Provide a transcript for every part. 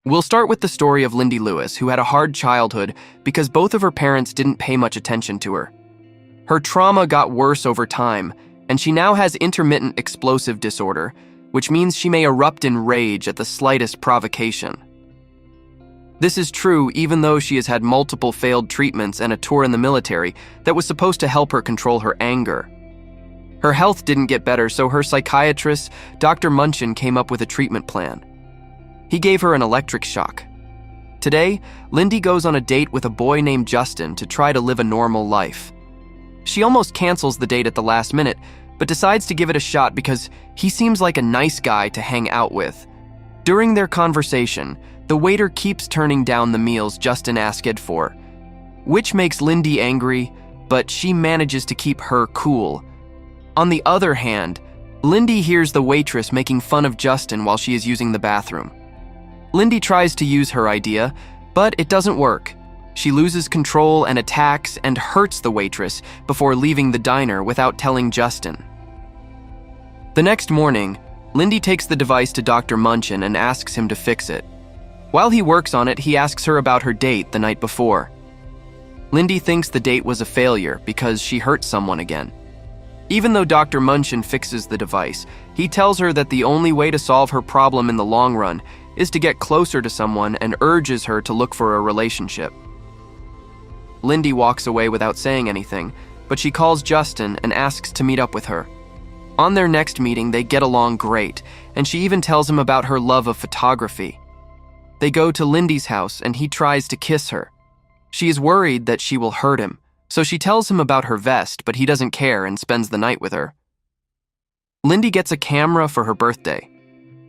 We'll start with the story of Lindy Lewis, who had a hard childhood because both of her parents didn't pay much attention to her. Her trauma got worse over time, and she now has intermittent explosive disorder, which means she may erupt in rage at the slightest provocation. This is true even though she has had multiple failed treatments and a tour in the military that was supposed to help her control her anger. Her health didn't get better, so her psychiatrist, Dr. Munchin, came up with a treatment plan. He gave her an electric shock. Today, Lindy goes on a date with a boy named Justin to try to live a normal life. She almost cancels the date at the last minute, but decides to give it a shot because he seems like a nice guy to hang out with. During their conversation, the waiter keeps turning down the meals Justin asked for, which makes Lindy angry, but she manages to keep her cool. On the other hand, Lindy hears the waitress making fun of Justin while she is using the bathroom. Lindy tries to use her idea, but it doesn't work. She loses control and attacks and hurts the waitress before leaving the diner without telling Justin. The next morning, Lindy takes the device to Dr. Munchin and asks him to fix it. While he works on it, he asks her about her date the night before. Lindy thinks the date was a failure because she hurt someone again. Even though Dr. Munchin fixes the device, he tells her that the only way to solve her problem in the long run is to get closer to someone and urges her to look for a relationship. Lindy walks away without saying anything, but she calls Justin and asks to meet up with her. On their next meeting, they get along great, and she even tells him about her love of photography. They go to Lindy's house and he tries to kiss her. She is worried that she will hurt him, so she tells him about her vest, but he doesn't care and spends the night with her. Lindy gets a camera for her birthday.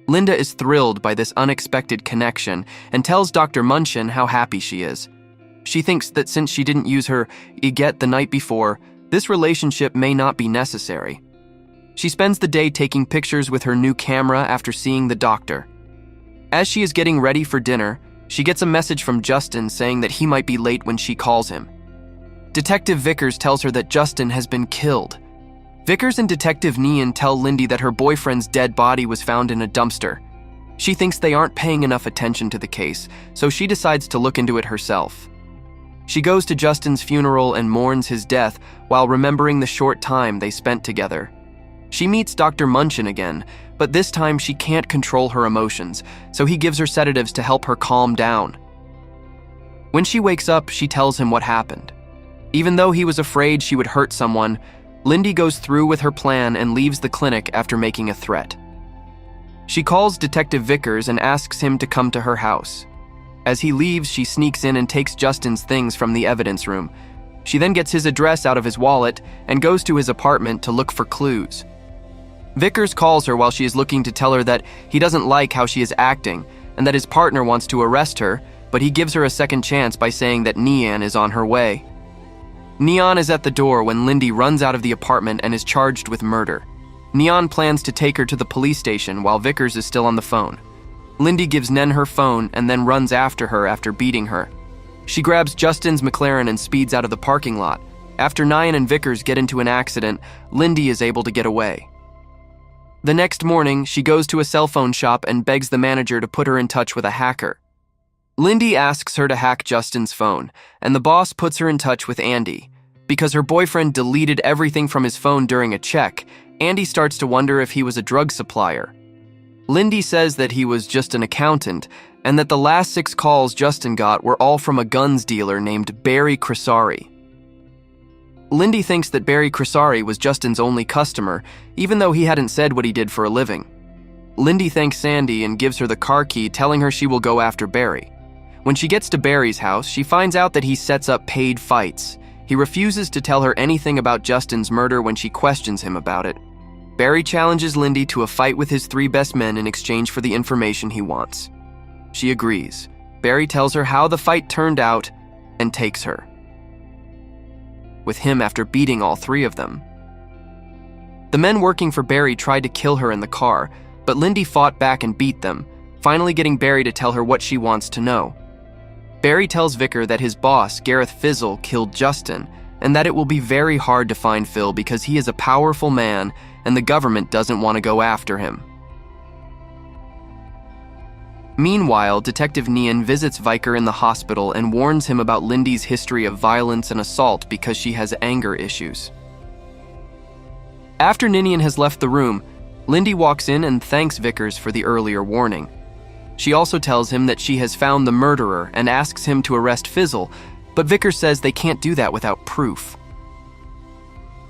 Linda is thrilled by this unexpected connection and tells Dr. Munchin how happy she is. She thinks that since she didn't use her eget the night before, this relationship may not be necessary. She spends the day taking pictures with her new camera after seeing the doctor. As she is getting ready for dinner, she gets a message from Justin saying that he might be late when she calls him. Detective Vickers tells her that Justin has been killed. Vickers and Detective Nian tell Lindy that her boyfriend's dead body was found in a dumpster. She thinks they aren't paying enough attention to the case, so she decides to look into it herself. She goes to Justin's funeral and mourns his death while remembering the short time they spent together. She meets Dr. Munchin again, but this time she can't control her emotions, so he gives her sedatives to help her calm down. When she wakes up, she tells him what happened. Even though he was afraid she would hurt someone, Lindy goes through with her plan and leaves the clinic after making a threat. She calls Detective Vickers and asks him to come to her house. As he leaves, she sneaks in and takes Justin's things from the evidence room. She then gets his address out of his wallet and goes to his apartment to look for clues. Vickers calls her while she is looking to tell her that he doesn't like how she is acting and that his partner wants to arrest her, but he gives her a second chance by saying that Nian is on her way. Nian is at the door when Lindy runs out of the apartment and is charged with murder. Nian plans to take her to the police station while Vickers is still on the phone. Lindy gives Nen her phone and then runs after her after beating her. She grabs Justin's McLaren and speeds out of the parking lot. After Nian and Vickers get into an accident, Lindy is able to get away. The next morning, she goes to a cell phone shop and begs the manager to put her in touch with a hacker. Lindy asks her to hack Justin's phone, and the boss puts her in touch with Andy. Because her boyfriend deleted everything from his phone during a check, Andy starts to wonder if he was a drug supplier. Lindy says that he was just an accountant, and that the last 6 calls Justin got were all from a guns dealer named Barry Crisari. Lindy thinks that Barry Crisari was Justin's only customer, even though he hadn't said what he did for a living. Lindy thanks Sandy and gives her the car key, telling her she will go after Barry. When she gets to Barry's house, she finds out that he sets up paid fights. He refuses to tell her anything about Justin's murder when she questions him about it. Barry challenges Lindy to a fight with his 3 best men in exchange for the information he wants. She agrees. Barry tells her how the fight turned out and takes her with him after beating all 3 of them. The men working for Barry tried to kill her in the car, but Lindy fought back and beat them, finally getting Barry to tell her what she wants to know. Barry tells Vicker that his boss, Gareth Fizzle, killed Justin, and that it will be very hard to find Phil because he is a powerful man and the government doesn't want to go after him. Meanwhile, Detective Nian visits Viker in the hospital and warns him about Lindy's history of violence and assault because she has anger issues. After Ninian has left the room, Lindy walks in and thanks Vickers for the earlier warning. She also tells him that she has found the murderer and asks him to arrest Fizzle, but Vickers says they can't do that without proof.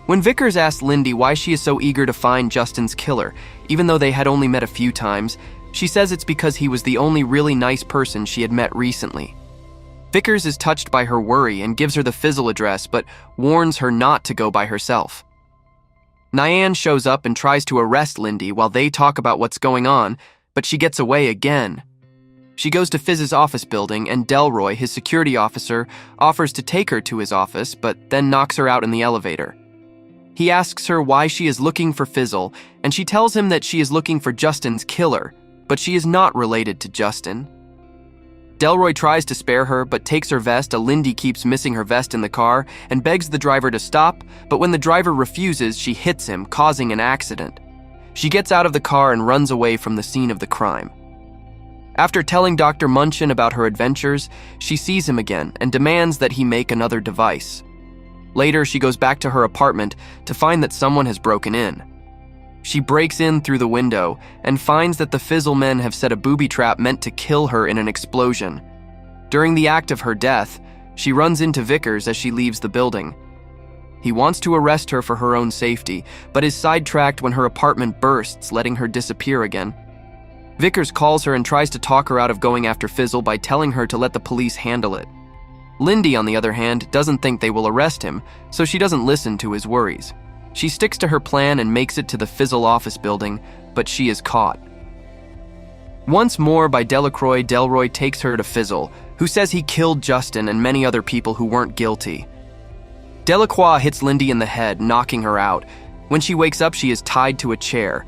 When Vickers asks Lindy why she is so eager to find Justin's killer, even though they had only met a few times, she says it's because he was the only really nice person she had met recently. Vickers is touched by her worry and gives her the Fizzle address, but warns her not to go by herself. Nian shows up and tries to arrest Lindy while they talk about what's going on, but she gets away again. She goes to Fizz's office building, and Delroy, his security officer, offers to take her to his office, but then knocks her out in the elevator. He asks her why she is looking for Fizzle, and she tells him that she is looking for Justin's killer, but she is not related to Justin. Delroy tries to spare her, but takes her vest. Lindy keeps missing her vest in the car and begs the driver to stop, but when the driver refuses, she hits him, causing an accident. She gets out of the car and runs away from the scene of the crime. After telling Dr. Munchin about her adventures, she sees him again and demands that he make another device. Later, she goes back to her apartment to find that someone has broken in. She breaks in through the window and finds that the Fizzle men have set a booby trap meant to kill her in an explosion. During the act of her death, she runs into Vickers as she leaves the building. He wants to arrest her for her own safety, but is sidetracked when her apartment bursts, letting her disappear again. Vickers calls her and tries to talk her out of going after Fizzle by telling her to let the police handle it. Lindy, on the other hand, doesn't think they will arrest him, so she doesn't listen to his worries. She sticks to her plan and makes it to the Fizzle office building, but she is caught. Once more by Delacroix, Delroy takes her to Fizzle, who says he killed Justin and many other people who weren't guilty. Delacroix hits Lindy in the head, knocking her out. When she wakes up, she is tied to a chair.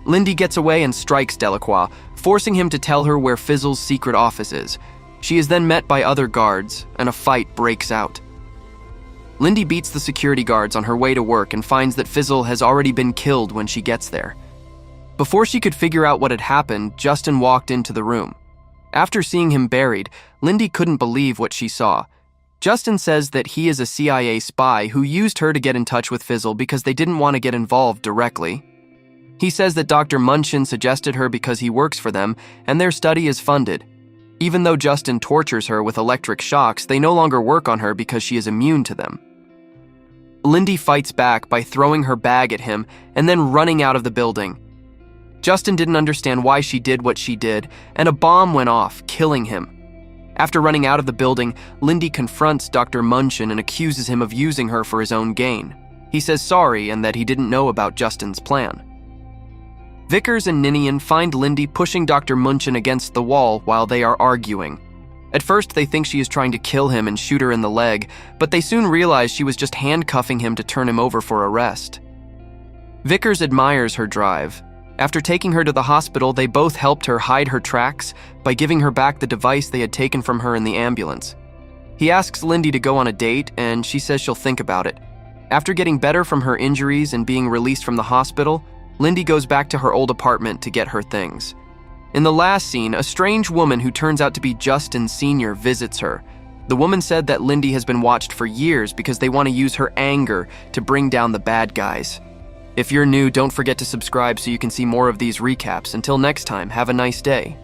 Lindy gets away and strikes Delacroix, forcing him to tell her where Fizzle's secret office is. She is then met by other guards, and a fight breaks out. Lindy beats the security guards on her way to work and finds that Fizzle has already been killed when she gets there. Before she could figure out what had happened, Justin walked into the room. After seeing him buried, Lindy couldn't believe what she saw. Justin says that he is a CIA spy who used her to get in touch with Fizzle because they didn't want to get involved directly. He says that Dr. Munchin suggested her because he works for them and their study is funded. Even though Justin tortures her with electric shocks, they no longer work on her because she is immune to them. Lindy fights back by throwing her bag at him and then running out of the building. Justin didn't understand why she did what she did, and a bomb went off, killing him. After running out of the building, Lindy confronts Dr. Munchin and accuses him of using her for his own gain. He says sorry and that he didn't know about Justin's plan. Vickers and Ninian find Lindy pushing Dr. Munchin against the wall while they are arguing. At first, they think she is trying to kill him and shoot her in the leg, but they soon realize she was just handcuffing him to turn him over for arrest. Vickers admires her drive. After taking her to the hospital, they both helped her hide her tracks by giving her back the device they had taken from her in the ambulance. He asks Lindy to go on a date, and she says she'll think about it. After getting better from her injuries and being released from the hospital, Lindy goes back to her old apartment to get her things. In the last scene, a strange woman who turns out to be Justin Sr. visits her. The woman said that Lindy has been watched for years because they want to use her anger to bring down the bad guys. If you're new, don't forget to subscribe so you can see more of these recaps. Until next time, have a nice day.